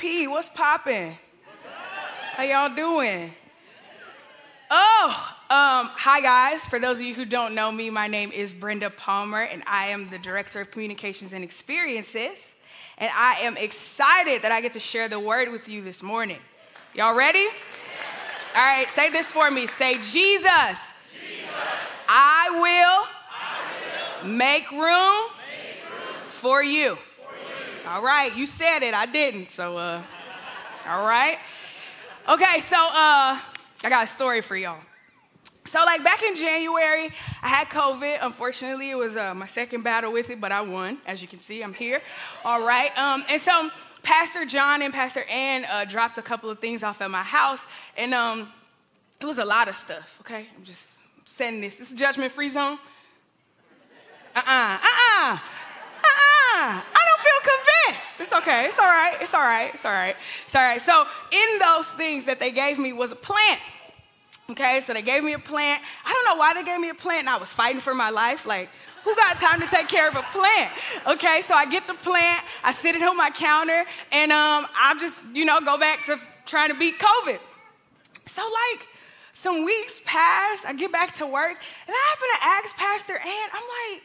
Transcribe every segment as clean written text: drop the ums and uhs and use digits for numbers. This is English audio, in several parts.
GP, what's poppin'? How y'all doing? Hi guys. For those of you who don't know me, my name is Brenda Palmer, and I am the Director of Communications and Experiences. And I am excited that I get to share the word with you this morning. Y'all ready? All right, say this for me. Say, Jesus, I will make room for you. All right, you said it, I didn't, so, all right. Okay, so, I got a story for y'all. So, back in January, I had COVID. Unfortunately, it was my second battle with it, but I won. As you can see, I'm here. All right, and so Pastor John and Pastor Ann dropped a couple of things off at my house, and it was a lot of stuff, okay? I'm just setting this. This is a judgment-free zone. I don't feel convinced. It's okay. It's all right. It's all right. It's all right. It's all right. So in those things that they gave me was a plant. Okay, so they gave me a plant. I don't know why they gave me a plant, and I was fighting for my life. Like, who got time to take care of a plant? Okay, so I get the plant. I sit it on my counter, and I just, go back to trying to beat COVID. So, some weeks pass. I get back to work, and I happen to ask Pastor Ann, I'm like,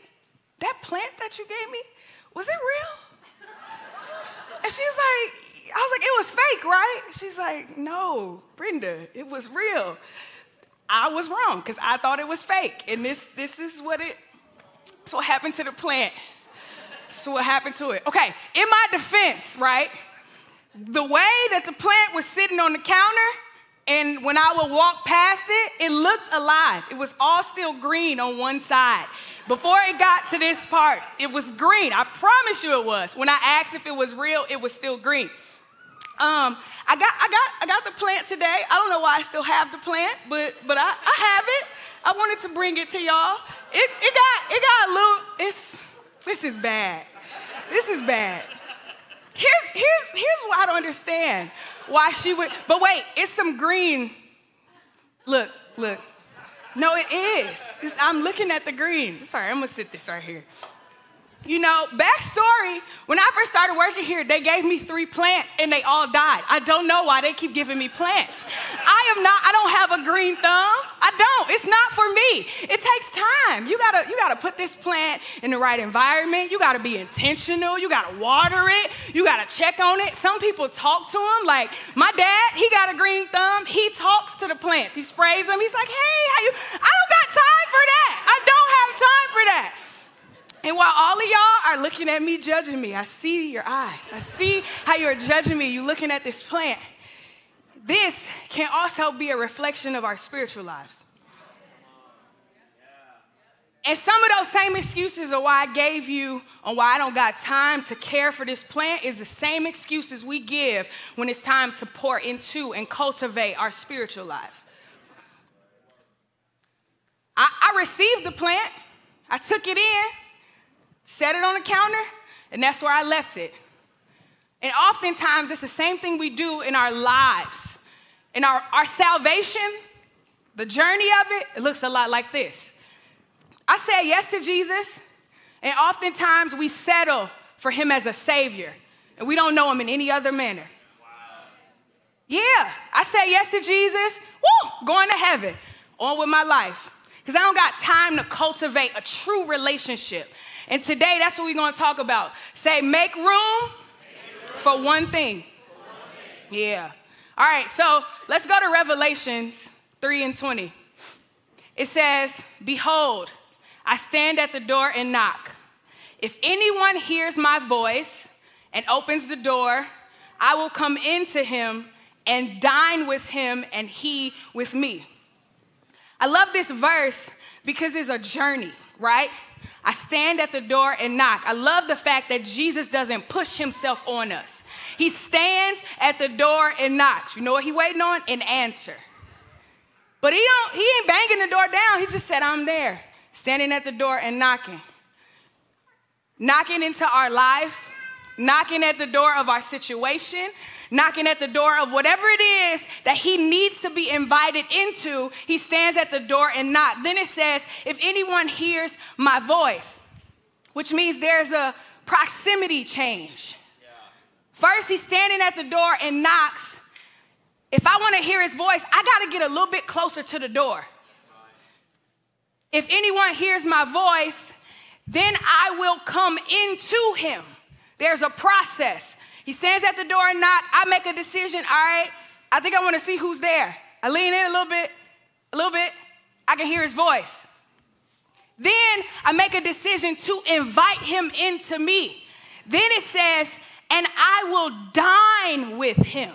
that plant that you gave me, was it real? And she's like, I was like, it was fake, right? She's like, no, Brenda, it was real. I was wrong because I thought it was fake. And this is what happened to the plant. This is what happened to it. Okay, in my defense, right, the way that the plant was sitting on the counter, and when I would walk past it, it looked alive. It was all still green on one side. Before it got to this part, it was green. I promise you it was. When I asked if it was real, it was still green. I got the plant today. I don't know why I still have the plant, but I have it. I wanted to bring it to y'all. It got a little. This is bad. This is bad. Here's what I don't understand. Why she would, but wait, it's some green. Look. No, it is. I'm looking at the green. Sorry, I'm gonna sit this right here. Backstory, when I first started working here, they gave me 3 plants and they all died. I don't know why they keep giving me plants. I don't have a green thumb. I don't. It's not for me. It takes time. You gotta put this plant in the right environment. You gotta be intentional. You gotta water it. You gotta check on it. Some people talk to them. Like my dad, he got a green thumb. He talks to the plants. He sprays them. He's like, hey, how you? I don't got time for that. I don't have time for that. And while all of y'all are looking at me, judging me, I see your eyes. I see how you're judging me. You're looking at this plant. This can also be a reflection of our spiritual lives. And some of those same excuses of why I gave you on why I don't got time to care for this plant is the same excuses we give when it's time to pour into and cultivate our spiritual lives. I received the plant. I took it in. Set it on the counter, and that's where I left it. And oftentimes, it's the same thing we do in our lives. In our salvation, the journey of it looks a lot like this. I said yes to Jesus, and oftentimes we settle for him as a savior, and we don't know him in any other manner. Wow. Yeah, I said yes to Jesus, going to heaven, on with my life. Because I don't got time to cultivate a true relationship. And today, that's what we're going to talk about. Say, make room for one thing. Yeah. All right, so let's go to Revelations 3:20. It says, behold, I stand at the door and knock. If anyone hears my voice and opens the door, I will come into him and dine with him and he with me. I love this verse because it's a journey, right? I stand at the door and knock. I love the fact that Jesus doesn't push himself on us. He stands at the door and knocks. You know what he's waiting on? An answer. But he ain't banging the door down. He just said, I'm there, standing at the door and knocking. Knocking into our life, knocking at the door of our situation, knocking at the door of whatever it is that he needs to be invited into. He stands at the door and knocks. Then it says, if anyone hears my voice, which means there's a proximity change First, he's standing at the door and knocks. If I want to hear his voice, I got to get a little bit closer to the door. If anyone hears my voice, then I will come into him. There's a process. He stands at the door and knock. I make a decision. All right, I think I want to see who's there. I lean in a little bit. I can hear his voice. Then I make a decision to invite him into me. Then it says, and I will dine with him.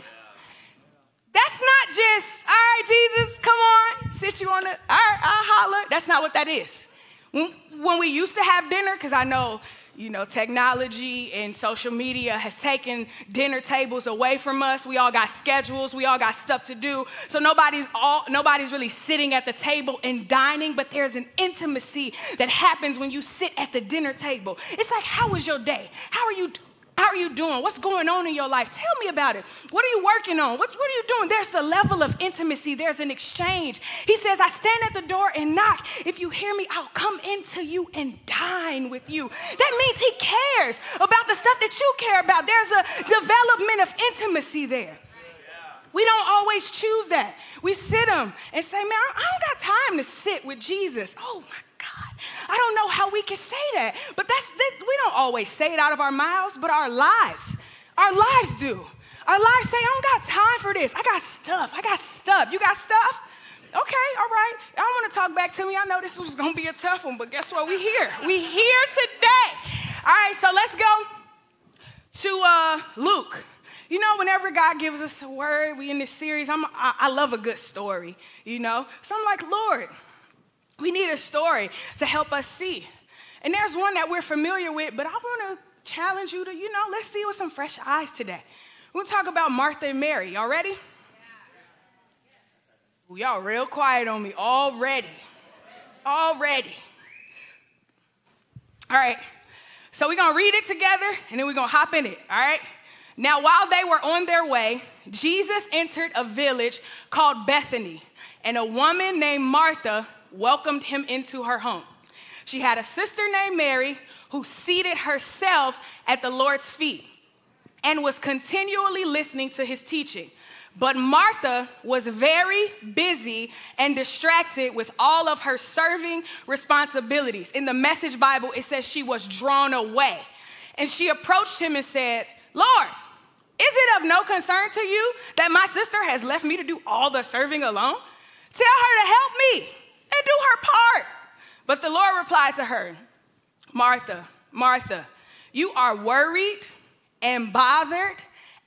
That's not just, all right, Jesus, come on, sit you on the, all right, I'll holler. That's not what that is. When we used to have dinner, because I know, technology and social media has taken dinner tables away from us. We all got schedules. We all got stuff to do. So nobody's really sitting at the table and dining, but there's an intimacy that happens when you sit at the dinner table. It's like, how was your day? How are you doing? What's going on in your life? Tell me about it. What are you working on? What are you doing? There's a level of intimacy. There's an exchange. He says, I stand at the door and knock. If you hear me, I'll come into you and dine with you. That means he cares about the stuff that you care about. There's a development of intimacy there. We don't always choose that. We sit them and say, man, I don't got time to sit with Jesus. Oh my God, I don't know how we can say that. But we don't always say it out of our mouths, but our lives do. Our lives say, I don't got time for this. I got stuff. You got stuff? Okay, all right. I don't want to talk back to me. I know this was going to be a tough one, but guess what? We here. We here today. All right, so let's go to Luke. Whenever God gives us a word, we in this series, I love a good story, So I'm like, Lord, we need a story to help us see. And there's one that we're familiar with, but I want to challenge you to, let's see with some fresh eyes today. We'll talk about Martha and Mary. Y'all ready? Ooh, y'all real quiet on me already. All right. So we're going to read it together, and then we're going to hop in it, all right? Now, while they were on their way, Jesus entered a village called Bethany, and a woman named Martha welcomed him into her home. She had a sister named Mary who seated herself at the Lord's feet and was continually listening to his teaching. But Martha was very busy and distracted with all of her serving responsibilities. In the Message Bible, it says she was drawn away. And she approached him and said, Lord, is it of no concern to you that my sister has left me to do all the serving alone? Tell her to help me and do her part. But the Lord replied to her, Martha, Martha, you are worried and bothered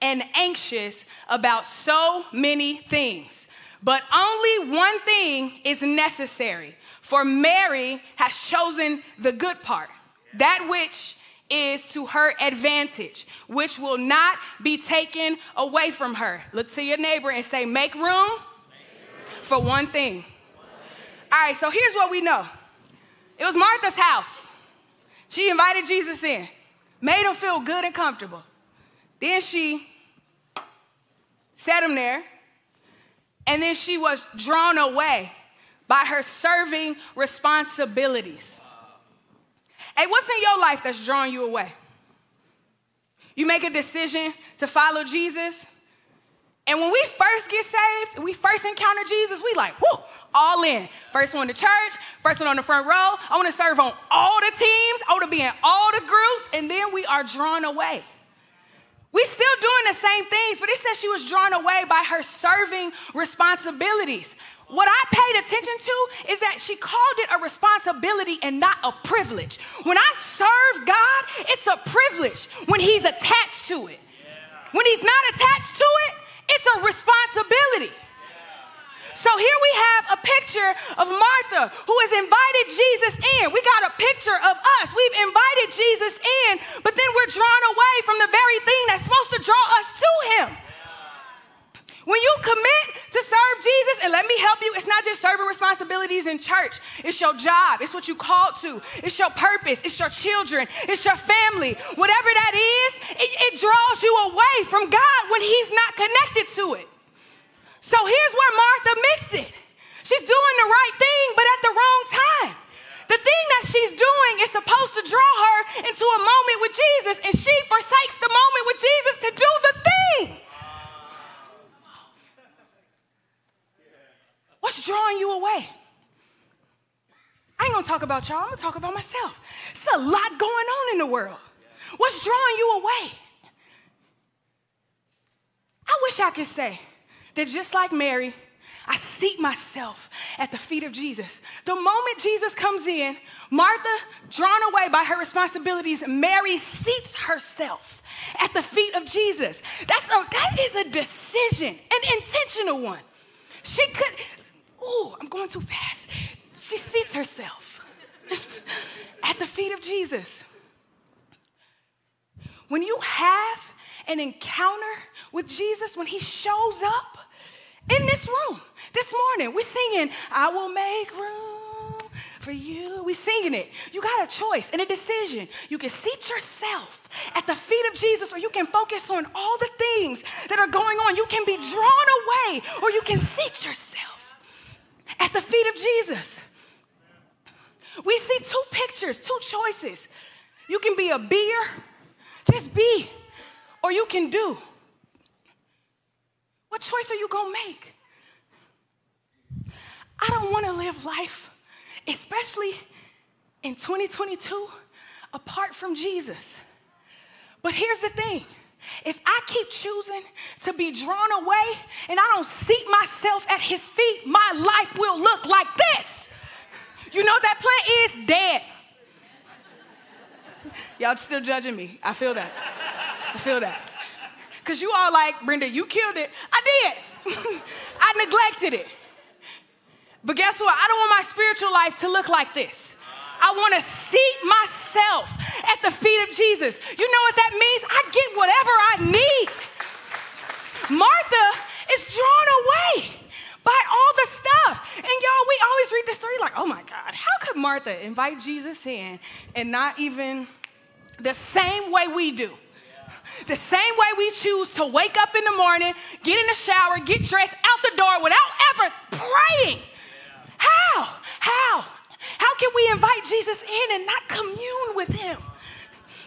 and anxious about so many things. But only one thing is necessary. For Mary has chosen the good part, that which is to her advantage, which will not be taken away from her. Look to your neighbor and say, make room for one thing. All right, so here's what we know. It was Martha's house. She invited Jesus in, made him feel good and comfortable. Then she sat him there, and then she was drawn away by her serving responsibilities. Hey, what's in your life that's drawing you away? You make a decision to follow Jesus, and when we first get saved, we first encounter Jesus, we like, whoo, all in. First one to church, first one on the front row. I want to serve on all the teams. I want to be in all the groups, and then we are drawn away. We still doing the same things, but it says she was drawn away by her serving responsibilities. What I paid attention to is that she called it a responsibility and not a privilege. When I serve God, it's a privilege when he's attached to it. When he's not attached to it, it's a responsibility. So here we have a picture of Martha who has invited Jesus in. We got a picture of us. We've invited Jesus in, but then we're drawn away from the very thing that's supposed to draw us to him. When you commit to serve Jesus, and let me help you, it's not just serving responsibilities in church. It's your job. It's what you called to. It's your purpose. It's your children. It's your family. Whatever that is, it draws you away from God when he's not connected to it. So here's where Martha missed it. She's doing the right thing, but at the wrong time. The thing that she's doing is supposed to draw her into a moment with Jesus, and she forsakes the moment with Jesus to do What's drawing you away? I ain't gonna talk about y'all, I'm gonna talk about myself. There's a lot going on in the world. What's drawing you away? I wish I could say that just like Mary, I seat myself at the feet of Jesus. The moment Jesus comes in, Martha, drawn away by her responsibilities, Mary seats herself at the feet of Jesus. That is a decision, an intentional one. I'm going too fast. She seats herself at the feet of Jesus. When you have an encounter with Jesus, when he shows up in this room this morning, we're singing, I will make room for you. We're singing it. You got a choice and a decision. You can seat yourself at the feet of Jesus, or you can focus on all the things that are going on. You can be drawn away, or you can seat yourself at the feet of Jesus. We see two pictures, two choices. You can be a beer, just be, or you can do. What choice are you going to make? I don't want to live life, especially in 2022, apart from Jesus. But here's the thing. If I keep choosing to be drawn away and I don't seat myself at his feet, my life will look like this. You know what that plant is? Dead. Y'all still judging me. I feel that. Because you all like, Brenda, you killed it. I did. I neglected it. But guess what? I don't want my spiritual life to look like this. I want to seat myself at the feet of Jesus. You know what that means? I get whatever I need. Martha is drawn away by all the stuff. And y'all, we always read this story like, oh my God, how could Martha invite Jesus in and not even the same way we do? The same way we choose to wake up in the morning, get in the shower, get dressed, out the door without ever praying. How can we invite Jesus in and not commune with him?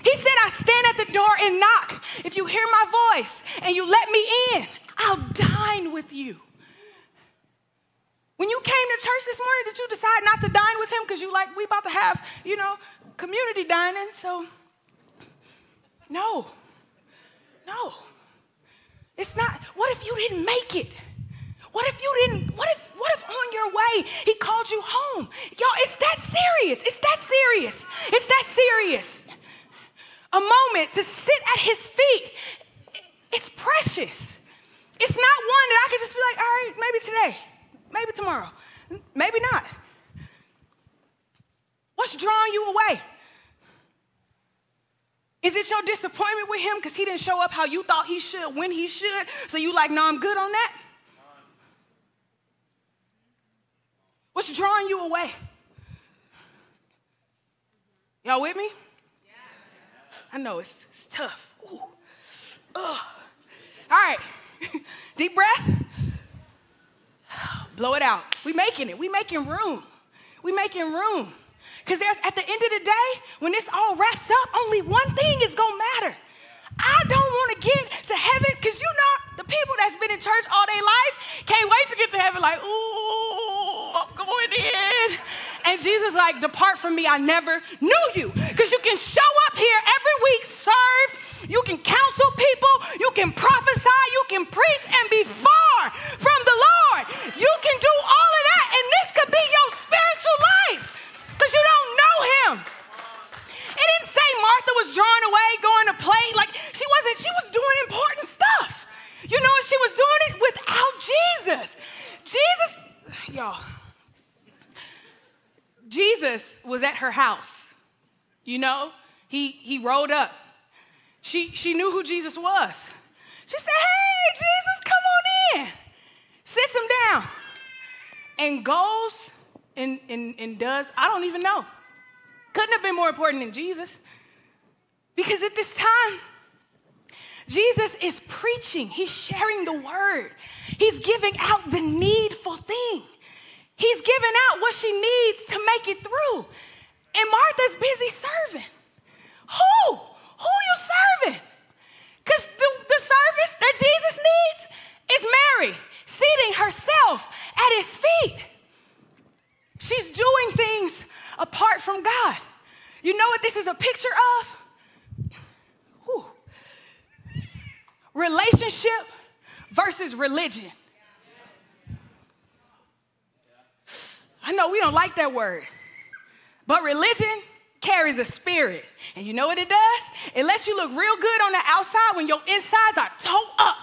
He said, I stand at the door and knock. If you hear my voice and you let me in, I'll dine with you. When you came to church this morning, did you decide not to dine with him because you like, we about to have, community dining? So, no. It's not. What if you didn't make it? What if on your way he called you home? Y'all, it's that serious. A moment to sit at his feet, it's precious. It's not one that I could just be like, all right, maybe today, maybe tomorrow, maybe not. What's drawing you away? Is it your disappointment with him because he didn't show up how you thought he should, when he should? So you like, no, I'm good on that? What's drawing you away? Y'all with me? Yeah. I know, it's tough. Ooh. Ugh. All right, deep breath. Blow it out. We making it. We making room. Because at the end of the day, when this all wraps up, only one thing is going to matter. I don't want to get to heaven because the people that's been in church all their life can't wait to get to heaven like, ooh, I'm going in. And Jesus like, depart from me, I never knew you. Because you can show up here every week, serve, you can counsel people, you can prophesy, you can preach and be far from the Lord. You can do all of that and this could be your spiritual life. Because you don't know him. It didn't say Martha was drawn away, going to play. Like, she was doing important stuff. You know, she was doing it without Jesus. Jesus was at her house. He rolled up. She knew who Jesus was. She said, hey, Jesus, come on in. Sits him down. And goes and does, I don't even know. Couldn't have been more important than Jesus. Because at this time, Jesus is preaching. He's sharing the word. He's giving out the needful thing. He's giving out what she needs to make it through. And Martha's busy serving. Who you serving? Because the service that Jesus needs is Mary seating herself at his feet. She's doing things apart from God. You know what this is a picture of? Whew. Relationship versus religion. I know we don't like that word, but religion carries a spirit. And you know what it does? It lets you look real good on the outside when your insides are toe up.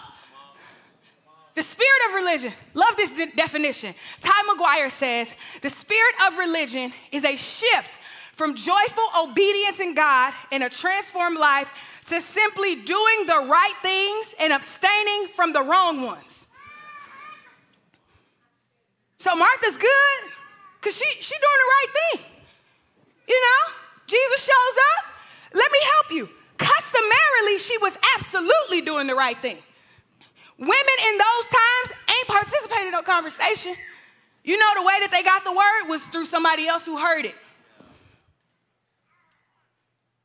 The spirit of religion, love this definition. Ty McGuire says, the spirit of religion is a shift from joyful obedience in God in a transformed life to simply doing the right things and abstaining from the wrong ones. So Martha's good because she doing the right thing. You know, Jesus shows up, let me help you. Customarily, she was absolutely doing the right thing. Women in those times ain't participating in no conversation. You know, the way that they got the word was through somebody else who heard it.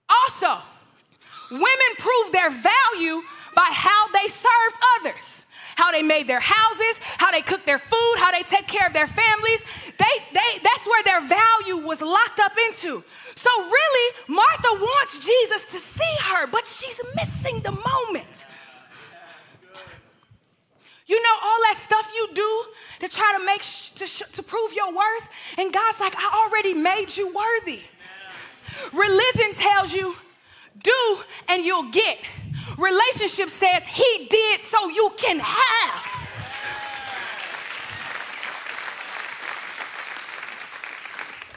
Also, women proved their value by how they served others, how they made their houses, how they cooked their food, how they take care of their families. That's where their value was locked up into. So really, Martha wants Jesus to see her, but she's missing the moment. You know all that stuff you do to try to make to prove your worth, and God's like, I already made you worthy. Religion tells you, do and you'll get. Relationship says he did so you can have.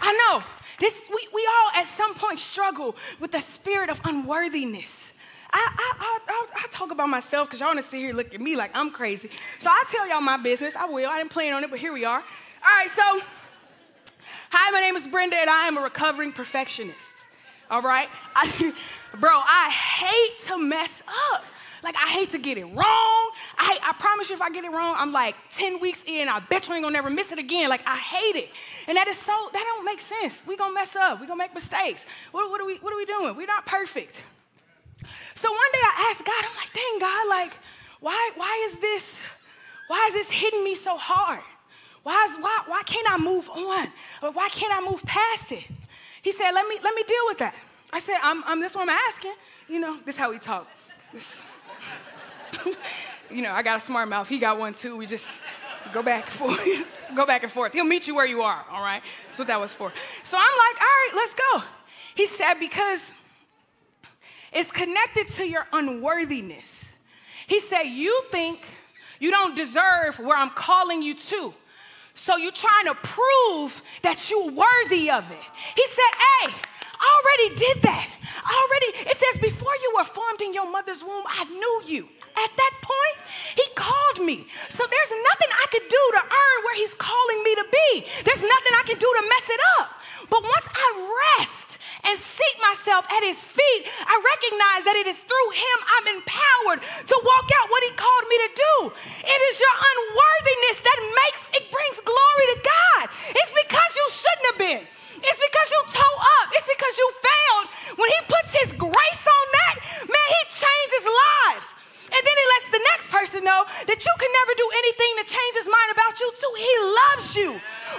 I know this. We all at some point struggle with the spirit of unworthiness. I talk about myself because y'all want to sit here and look at me like I'm crazy. So I'll tell y'all my business. I will. I didn't plan on it, but here we are. All right, so hi, my name is Brenda, and I am a recovering perfectionist. All right? I hate to mess up. Like, I hate to get it wrong. I promise you if I get it wrong, I'm like 10 weeks in, I bet you ain't gonna never miss it again. Like, I hate it. And that don't make sense. We gonna mess up. We gonna make mistakes. What are we doing? We're not perfect. So one day I asked God, I'm like, dang, God, like, why is this hitting me so hard? Why can't I move on? Or why can't I move past it? He said, let me deal with that. I said, this is what I'm asking. You know, this is how we talk. You know, I got a smart mouth. He got one too. We just go back and forth. Go back and forth. He'll meet you where you are, all right? That's what that was for. So I'm like, all right, let's go. He said, because it's connected to your unworthiness. He said, you think you don't deserve where I'm calling you to. So you're trying to prove that you're worthy of it. He said, hey, I already did that. It says, before you were formed in your mother's womb, I knew you. At that point, he called me. So there's nothing I could do to earn where he's calling me to be. There's nothing I can do to mess it up. But once I rest and seat myself at his feet, I recognize that it is through him I'm empowered to walk out what he called me to do. It is your unworthiness that brings glory to God. It's because you shouldn't have been. It's because you toe up. It's because you failed. When he puts his grace on that, man, he changes lives. And then he lets the next person know that you can never do anything to change his mind about you too. He loves you.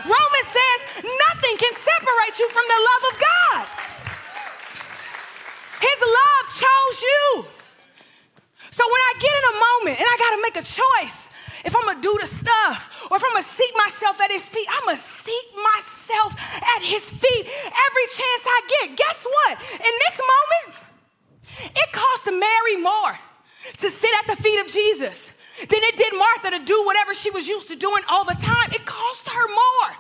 Romans says nothing can separate you from the love of God. His love chose you. So when I get in a moment and I got to make a choice, if I'm going to do the stuff or if I'm going to seat myself at his feet, I'm going to seat myself at his feet every chance I get. Guess what? In this moment, it cost Mary more to sit at the feet of Jesus than it did Martha to do whatever she was used to doing all the time. It cost her more.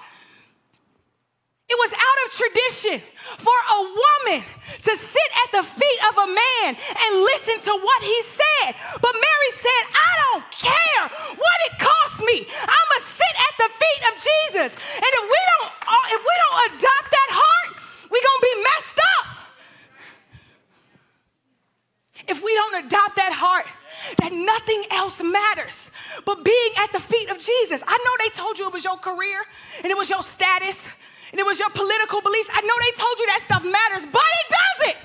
It was out of tradition for a woman to sit at the feet of a man and listen to what he said. But Mary said, I don't care what it costs me. I'm going to sit at the feet of Jesus. And if we don't adopt that heart, we're going to be messed up. If we don't adopt that heart, that nothing else matters but being at the feet of Jesus. I know they told you it was your career and it was your status and it was your political beliefs. I know they told you that stuff matters, but it doesn't.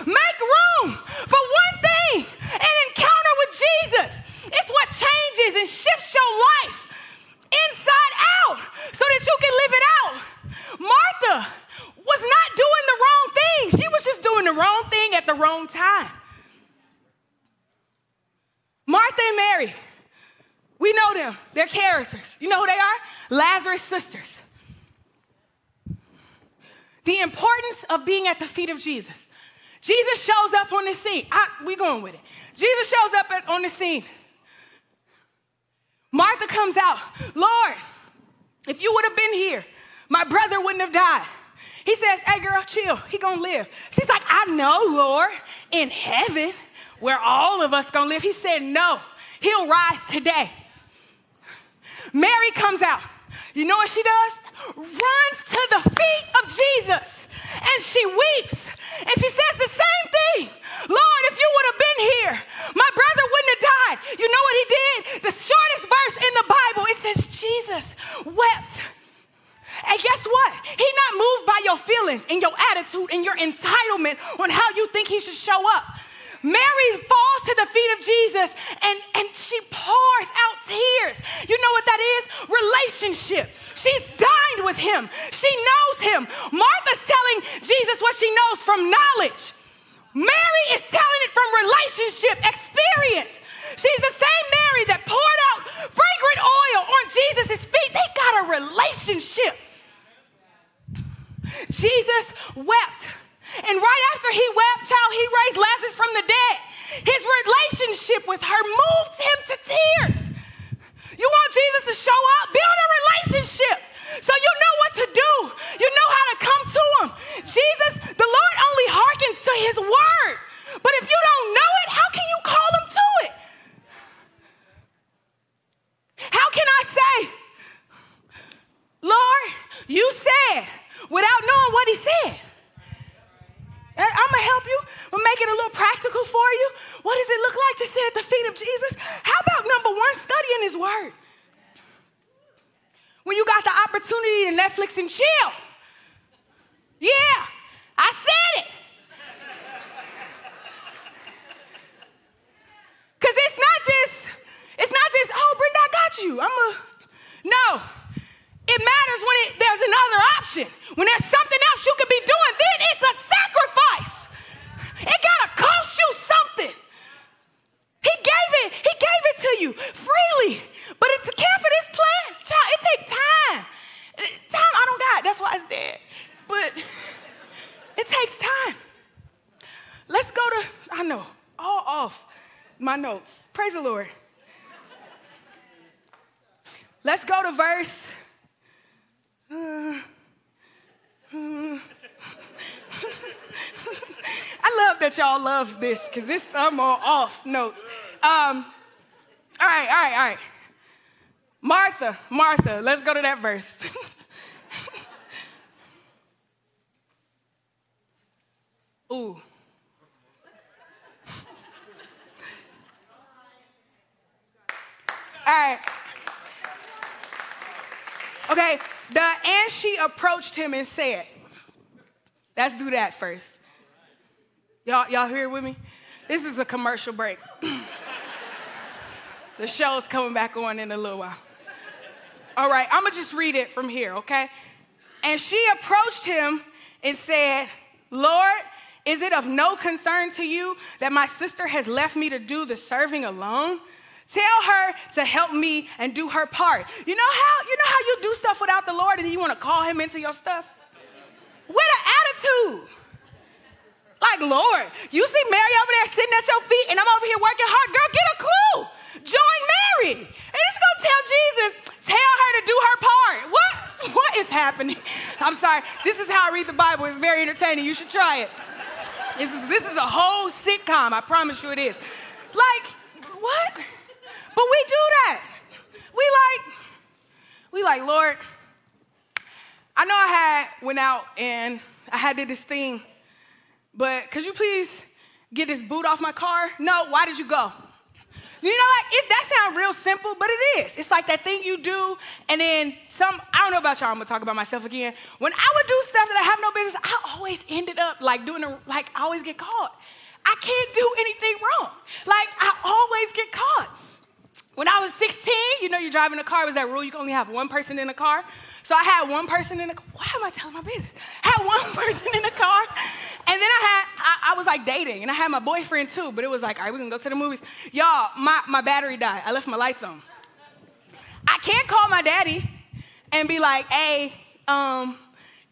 Make room for one thing, an encounter with Jesus. It's what changes and shifts your life inside own time. Martha and Mary, we know them. They're characters. You know who they are? Lazarus' sisters. The importance of being at the feet of Jesus. Jesus shows up on the scene. We going with it. Jesus shows up on the scene. Martha comes out. Lord, if you would have been here, my brother wouldn't have died. He says, hey, girl, chill. He gonna live. She's like, I know, Lord, in heaven, where all of us gonna live. He said, no, he'll rise today. Mary comes out. You know what she does? Runs to the feet of Jesus. And she weeps. And she says the same thing. Lord, if you would have been here, my brother wouldn't have died. You know what he did? The shortest verse in the Bible, it says Jesus wept. And guess what? He's not moved by your feelings and your attitude and your entitlement on how you think he should show up. Mary falls to the feet of Jesus and she pours out tears. You know what that is? Relationship. She's dined with him. She knows him. Martha's telling Jesus what she knows from knowledge. Mary is telling it from relationship, experience. She's the same Mary that poured out fragrant oil on Jesus' feet. They got a relationship. Jesus wept. And right after he wept, child, he raised Lazarus from the dead. His relationship with her moved him to tears. You want Jesus to show up? Build a relationship so you know what to do. You know how to come to him. Jesus, the Lord only hearkens to his word. But if you don't know it, how can you call him to it? How can I say, Lord, you said, without knowing what he said? I'm going to help you. I'm make it a little practical for you. What does it look like to sit at the feet of Jesus? How about number one, studying his word? When you got the opportunity to Netflix and chill. Yeah, I said it. Because it's not just, oh, Brenda, I got you. No. It matters when there's another option. When there's something else you could be doing, then it's a sacrifice. It gotta cost you something. He gave it to you freely. But to care for this plant, child, it takes time. Time I don't got, that's why it's dead. But it takes time. Let's go to, all off my notes. Praise the Lord. Let's go to verse. I love that y'all love this because I'm all off notes. All right. Martha, let's go to that verse. Ooh. All right. Okay, and she approached him and said, let's do that first. Y'all here with me? This is a commercial break. The show's coming back on in a little while. All right, I'm going to just read it from here, okay? And she approached him and said, Lord, is it of no concern to you that my sister has left me to do the serving alone? Tell her to help me and do her part. You know how you do stuff without the Lord and then you want to call him into your stuff? With an attitude. Like, Lord, you see Mary over there sitting at your feet and I'm over here working hard. Girl, get a clue. Join Mary. And it's going to tell Jesus, tell her to do her part. What is happening? I'm sorry. This is how I read the Bible. It's very entertaining. You should try it. This is a whole sitcom. I promise you it is. Like, what? But we do that. We like, Lord, I know I went out and I did this thing, but could you please get this boot off my car? No, why did you go? You know what? That sounds real simple, but it is. It's like that thing you do, and then I don't know about y'all, I'm gonna talk about myself again. When I would do stuff that I have no business, I always ended up I always get caught. I can't do anything wrong. Like, I always get caught. When I was 16, you know, you're driving a car, it was that rule, you can only have one person in the car. So I had one person in the car. Why am I telling my business? I had one person in the car. And then I was like dating, and I had my boyfriend too, but it was like, all right, we're gonna go to the movies. Y'all, my battery died. I left my lights on. I can't call my daddy and be like, hey, can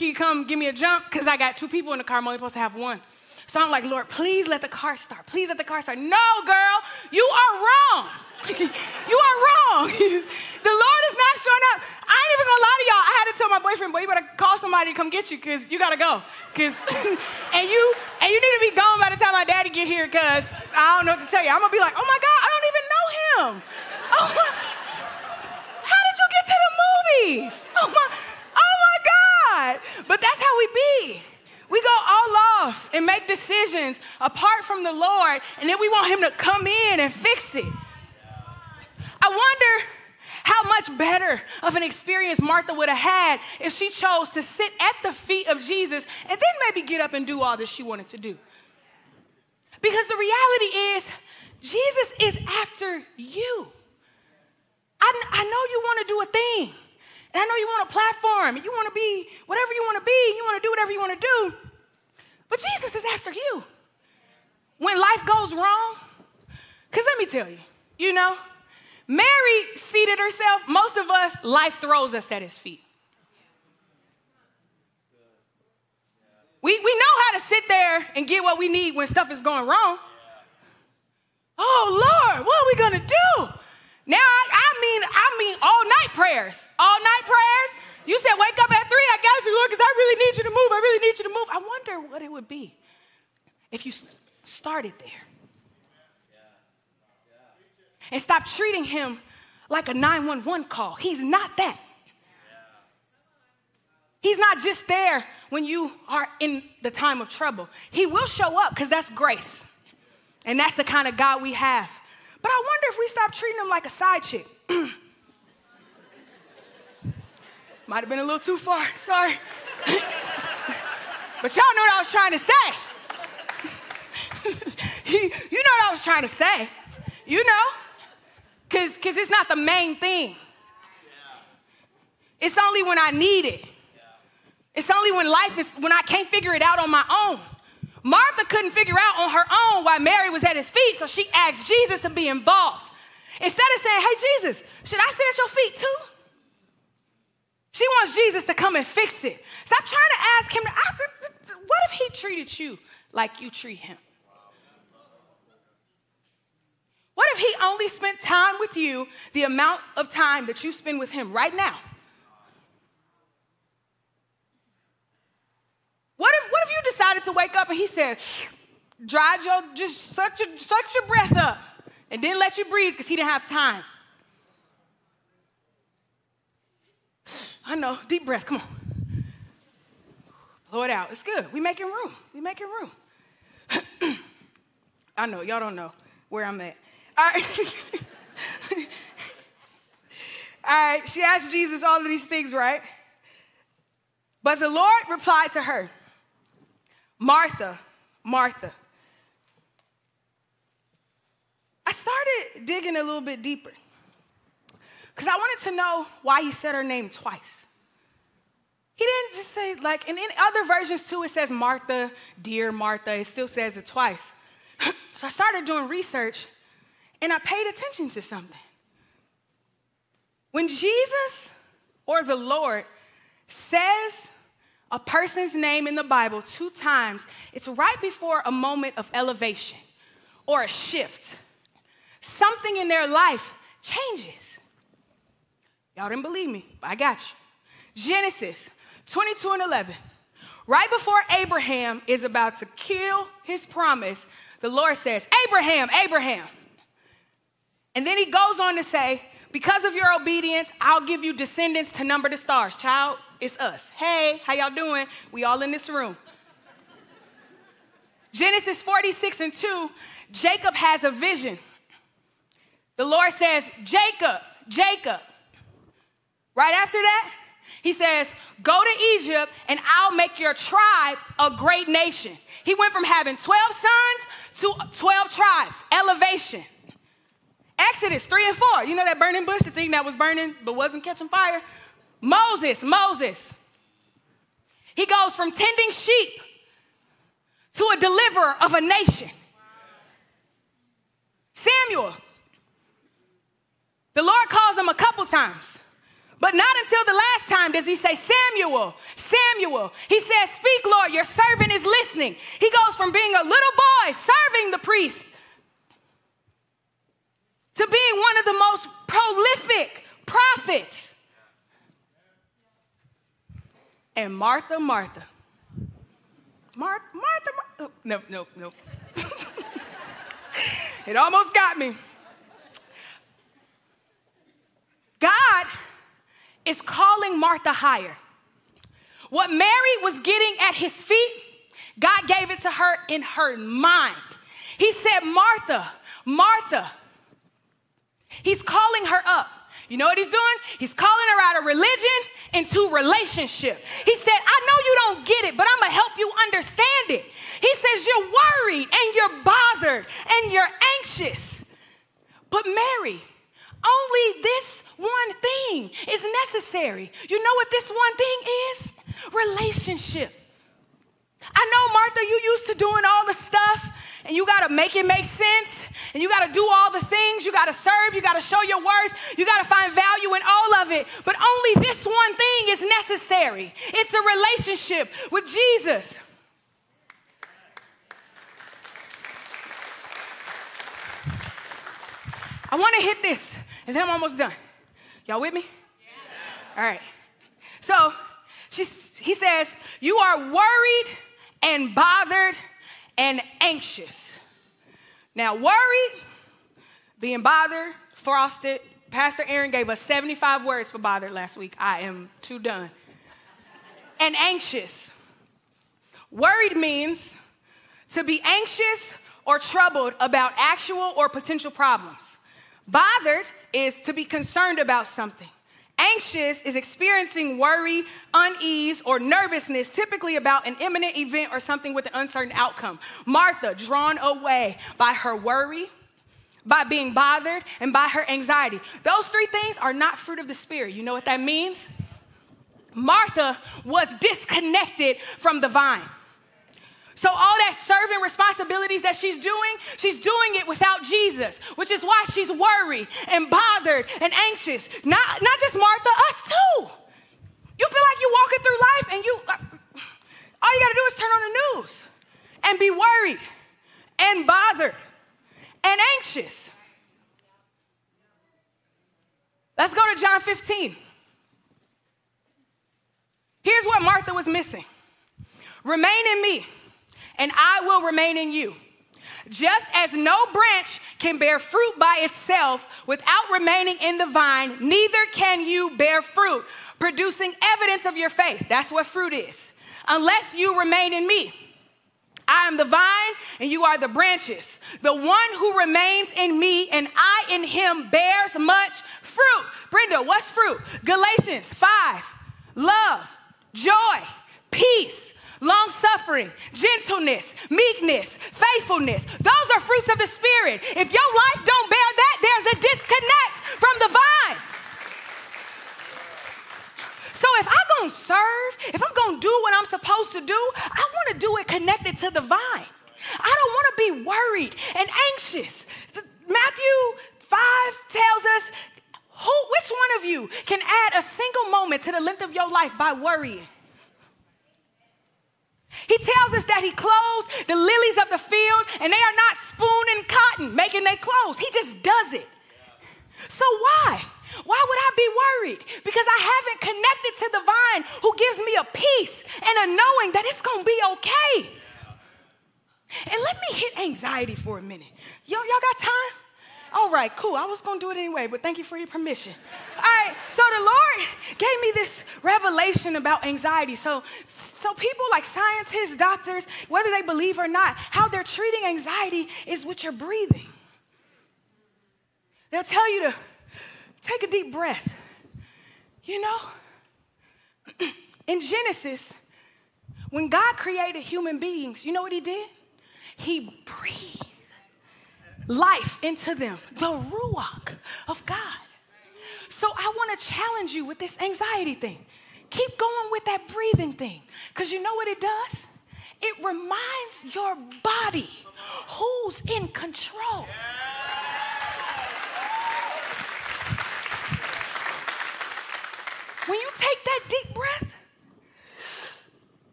you come give me a jump? Because I got 2 people in the car, I'm only supposed to have 1. So I'm like, Lord, please let the car start. Please let the car start. No, girl, you are wrong. You are wrong. The Lord is not showing up. I ain't even gonna lie to y'all. I had to tell my boyfriend, boy, you better call somebody to come get you because you gotta go. And you need to be gone by the time my daddy get here because I don't know what to tell you. I'm gonna be like, oh my God, I don't even know him. How did you get to the movies? Oh my God. But that's how we be. We go all off and make decisions apart from the Lord, and then we want him to come in and fix it. I wonder how much better of an experience Martha would have had if she chose to sit at the feet of Jesus and then maybe get up and do all that she wanted to do. Because the reality is, Jesus is after you. I know you want to do a thing. And I know you want a platform, and you want to be whatever you want to be, and you want to do whatever you want to do. But Jesus is after you. When life goes wrong, because let me tell you, you know, Mary seated herself. Most of us, life throws us at his feet. We know how to sit there and get what we need when stuff is going wrong. Oh, Lord, what are we going to do? Now, I mean all night prayers. All night prayers. You said, wake up at 3. I got you, Lord, because I really need you to move. I really need you to move. I wonder what it would be if you started there. And stop treating him like a 911 call. He's not that. He's not just there when you are in the time of trouble. He will show up because that's grace. And that's the kind of God we have. But I wonder if we stop treating him like a side chick. Might have been a little too far, sorry. But y'all know what I was trying to say. You know what I was trying to say. You know? Because it's not the main thing. It's only when I need it. It's only when when I can't figure it out on my own. Martha couldn't figure out on her own why Mary was at his feet, so she asked Jesus to be involved. Instead of saying, hey, Jesus, should I sit at your feet too? She wants Jesus to come and fix it. Stop trying to ask him, what if he treated you like you treat him? What if he only spent time with you the amount of time that you spend with him right now? What if you decided to wake up and he said, suck your breath up and didn't let you breathe because he didn't have time? I know, deep breath, come on. Blow it out, it's good. We making room, I know, y'all don't know where I'm at. All right, she asked Jesus all of these things, right? But the Lord replied to her, Martha, Martha. I started digging a little bit deeper because I wanted to know why he said her name twice. He didn't just say, like, and in other versions too, it says Martha, dear Martha. It still says it twice. So I started doing research and I paid attention to something. When Jesus or the Lord says a person's name in the Bible 2 times, it's right before a moment of elevation or a shift. Something in their life changes. Y'all didn't believe me, but I got you. Genesis 22:11. Right before Abraham is about to kill his promise, the Lord says, Abraham, Abraham. And then he goes on to say, because of your obedience, I'll give you descendants to number the stars. Child, it's us. Hey, how y'all doing? We all in this room. Genesis 46:2, Jacob has a vision. The Lord says, Jacob, Jacob. Right after that, he says, go to Egypt and I'll make your tribe a great nation. He went from having 12 sons to 12 tribes, elevation. Exodus 3 and 4. You know that burning bush, the thing that was burning but wasn't catching fire? Moses. He goes from tending sheep to a deliverer of a nation. Samuel. The Lord calls him a couple times, but not until the last time does he say, Samuel, Samuel. He says, speak, Lord, your servant is listening. He goes from being a little boy serving the priest to being one of the most prolific prophets. And Martha. Oh, no. It almost got me. God is calling Martha higher. What Mary was getting at his feet, God gave it to her in her mind. He said, Martha, Martha. He's calling her up. You know what he's doing? He's calling her out of religion into relationship. He said, I know you don't get it, but I'm going to help you understand it. He says, you're worried and you're bothered and you're anxious. But Mary, only this one thing is necessary. You know what this one thing is? Relationship. I know, Martha, you used to doing all the stuff, and you got to make it make sense, and you got to do all the things. You got to serve. You got to show your worth. You got to find value in all of it. But only this one thing is necessary. It's a relationship with Jesus. I want to hit this, and then I'm almost done. Y'all with me? Yeah. All right. So he says, you are worried and bothered and anxious. Now, worried, being bothered, frosted. Pastor Aaron gave us 75 words for bothered last week. I am too done. And anxious. Worried means to be anxious or troubled about actual or potential problems. Bothered is to be concerned about something. Anxious is experiencing worry, unease, or nervousness, typically about an imminent event or something with an uncertain outcome. Martha, drawn away by her worry, by being bothered, and by her anxiety. Those three things are not fruit of the Spirit. You know what that means? Martha was disconnected from the vine. So all that serving responsibilities that she's doing it without Jesus, which is why she's worried and bothered and anxious. Not just Martha, us too. You feel like you're walking through life and all you got to do is turn on the news and be worried and bothered and anxious. Let's go to John 15. Here's what Martha was missing. Remain in me, and I will remain in you. Just as no branch can bear fruit by itself without remaining in the vine, neither can you bear fruit, producing evidence of your faith. That's what fruit is. Unless you remain in me. I am the vine, and you are the branches. The one who remains in me and I in him bears much fruit. Brenda, what's fruit? Galatians 5, love, joy, peace, long-suffering, gentleness, meekness, faithfulness. Those are fruits of the Spirit. If your life don't bear that, there's a disconnect from the vine. So if I'm going to serve, if I'm going to do what I'm supposed to do, I want to do it connected to the vine. I don't want to be worried and anxious. Matthew 5 tells us, which one of you can add a single moment to the length of your life by worrying? He tells us that he clothes the lilies of the field, and they are not spooning cotton, making their clothes. He just does it. So why? Why would I be worried? Because I haven't connected to the vine who gives me a peace and a knowing that it's going to be okay. And let me hit anxiety for a minute. Y'all got time? All right, cool. I was going to do it anyway, but thank you for your permission. All right, so the Lord gave me this revelation about anxiety. So people like scientists, doctors, whether they believe or not, how they're treating anxiety is with your breathing. They'll tell you to take a deep breath. You know, in Genesis, when God created human beings, you know what he did? He breathed. life into them, the ruach of God. So I want to challenge you with this anxiety thing. Keep going with that breathing thing, because you know what it does? It reminds your body who's in control. When you take that deep breath,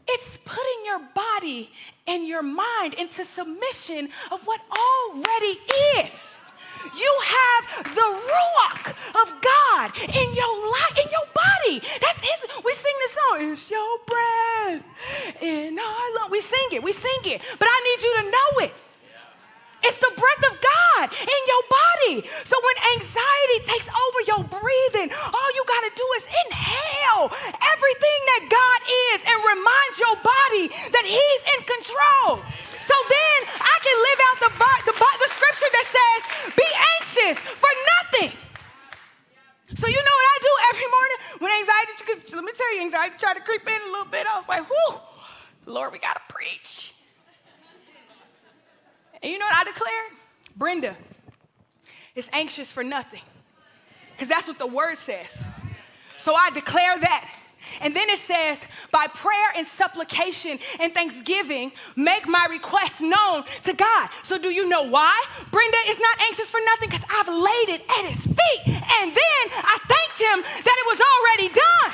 it's putting your body and your mind into submission of what already is. You have the ruach of God in your life, in your body. That's his. We sing this song. It's your breath in our lungs. We sing it. But I need you to know it. It's the breath of God in your body. So when anxiety takes over your breathing, all you got to do is inhale everything that God is and remind your body that he's in control. So then I can live out the scripture that says, be anxious for nothing. So you know what I do every morning when anxiety, because let me tell you, anxiety tried to creep in a little bit. I was like, whew, Lord, we got to preach. And you know what I declared? Brenda is anxious for nothing. Because that's what the word says. So I declare that. And then it says, by prayer and supplication and thanksgiving, make my requests known to God. So do you know why Brenda is not anxious for nothing? Because I've laid it at his feet. And then I thanked him that it was already done.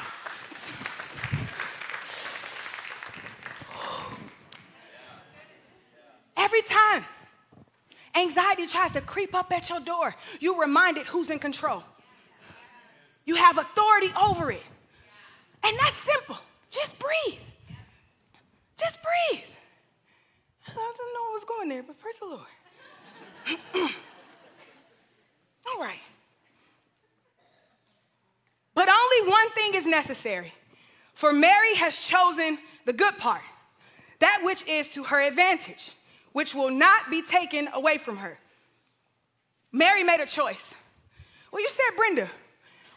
Every time anxiety tries to creep up at your door, you reminded who's in control. You have authority over it. And that's simple. Just breathe. Just breathe. I didn't know I was going there, but praise the Lord. All right. But only one thing is necessary. For Mary has chosen the good part, that which is to her advantage, which will not be taken away from her. Mary made a choice. Well, you said, Brenda,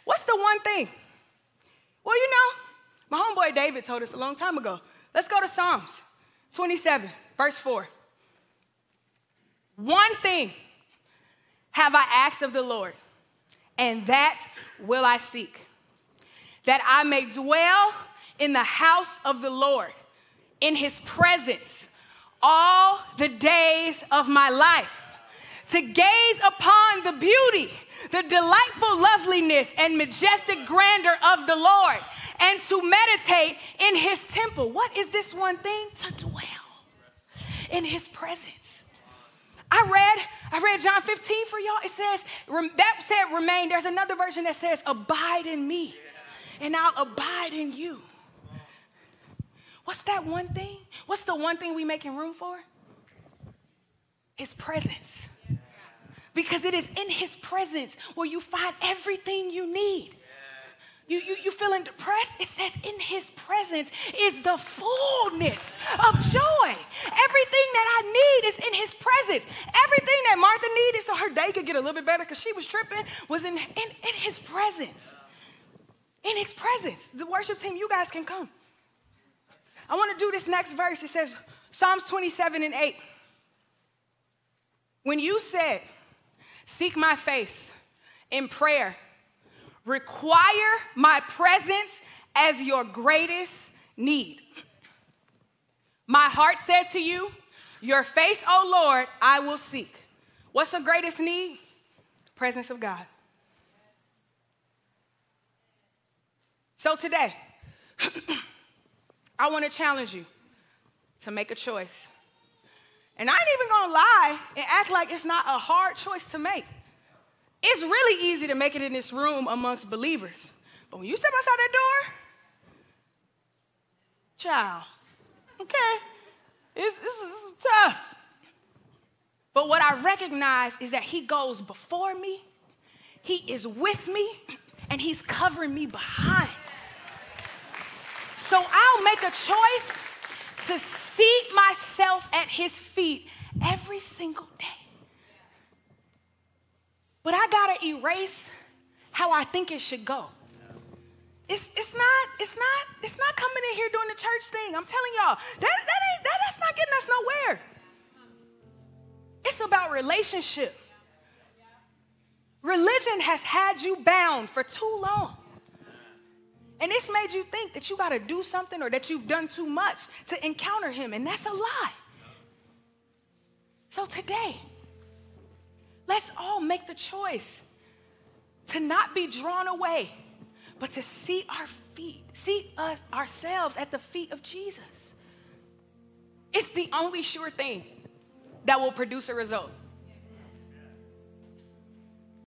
what's the one thing? Well, you know, my homeboy David told us a long time ago. Let's go to Psalms 27, verse 4. One thing have I asked of the Lord, and that will I seek, that I may dwell in the house of the Lord, in his presence, all the days of my life, to gaze upon the beauty, the delightful loveliness and majestic grandeur of the Lord, and to meditate in his temple. What is this one thing? To dwell in his presence. I read John 15 for y'all. It says, that said remain. There's another version that says, abide in me, and I'll abide in you. What's that one thing? What's the one thing we making room for? His presence. Because it is in his presence where you find everything you need. You feeling depressed? It says in his presence is the fullness of joy. Everything that I need is in his presence. Everything that Martha needed so her day could get a little bit better because she was tripping was in his presence. In his presence. The worship team, you guys can come. I want to do this next verse. It says, Psalms 27 and 8. When you said, seek my face in prayer, require my presence as your greatest need. My heart said to you, your face, O Lord, I will seek. What's the greatest need? The presence of God. So today, I want to challenge you to make a choice. And I ain't even going to lie and act like it's not a hard choice to make. It's really easy to make it in this room amongst believers. But when you step outside that door, child, okay, this is tough. But what I recognize is that he goes before me, he is with me, and he's covering me behind. So I'll make a choice to seat myself at his feet every single day. But I gotta erase how I think it should go. It's not coming in here doing the church thing. I'm telling y'all, that's not getting us nowhere. It's about relationship. Religion has had you bound for too long. And it's made you think that you got to do something or that you've done too much to encounter him. And that's a lie. So today, let's all make the choice to not be drawn away, but to see us ourselves at the feet of Jesus. It's the only sure thing that will produce a result.